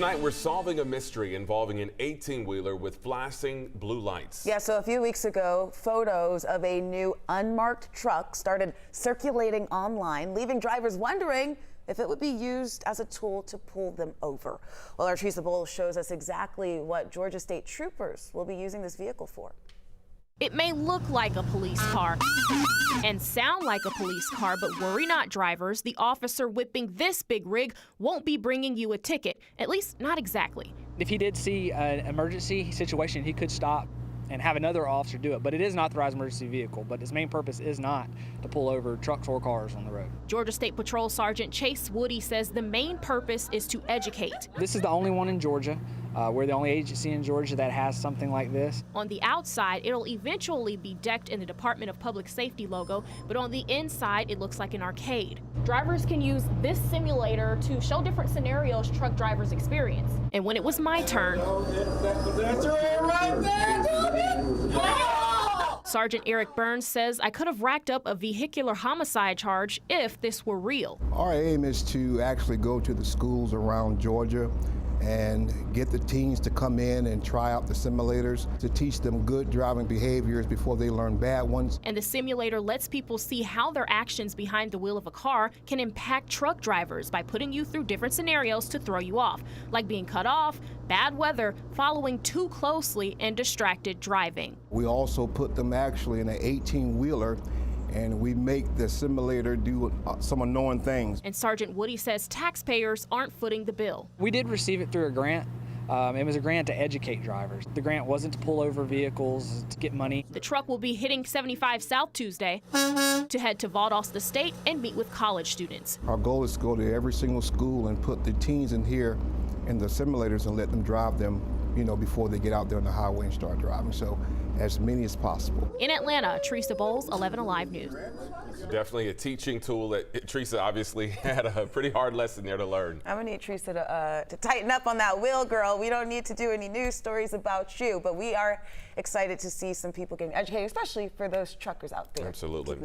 Tonight, we're solving a mystery involving an 18-wheeler with flashing blue lights. Yeah, so a few weeks ago, photos of a new unmarked truck started circulating online, leaving drivers wondering if it would be used as a tool to pull them over. Well, our Teresa Bowles shows us exactly what Georgia State troopers will be using this vehicle for. It may look like a police car and sound like a police car, but worry not, drivers. The officer whipping this big rig won't be bringing you a ticket, at least not exactly. If he did see an emergency situation, he could stop and have another officer do it, but it is an authorized emergency vehicle, but its main purpose is not to pull over trucks or cars on the road. Georgia State Patrol Sergeant Chase Woody says the main purpose is to educate. This is the only one in Georgia. We're the only agency in Georgia that has something like this. On the outside, it'll eventually be decked in the Department of Public Safety logo, but on the inside, it looks like an arcade. Drivers can use this simulator to show different scenarios truck drivers experience. And when it was my turn, Sergeant Eric Burns says I could have racked up a vehicular homicide charge if this were real. Our aim is to actually go to the schools around Georgia and get the teens to come in and try out the simulators to teach them good driving behaviors before they learn bad ones. And the simulator lets people see how their actions behind the wheel of a car can impact truck drivers by putting you through different scenarios to throw you off, like being cut off, bad weather, following too closely, and distracted driving. We also put them actually in an 18-wheeler, and we make the simulator do some annoying things. And Sergeant Woody says taxpayers aren't footing the bill. We did receive it through a grant. It was a grant to educate drivers. The grant wasn't to pull over vehicles to get money. The truck will be hitting 75 South Tuesday to head to Valdosta State and meet with college students. Our goal is to go to every single school and put the teens in here in the simulators and let them drive them, before they get out there on the highway and start driving. So as many as possible. In Atlanta, Teresa Bowles, 11 Alive News. Definitely a teaching tool that Teresa obviously had a pretty hard lesson there to learn. I'm gonna need Teresa to tighten up on that wheel, girl. We don't need to do any news stories about you, but we are excited to see some people getting educated, especially for those truckers out there. Absolutely.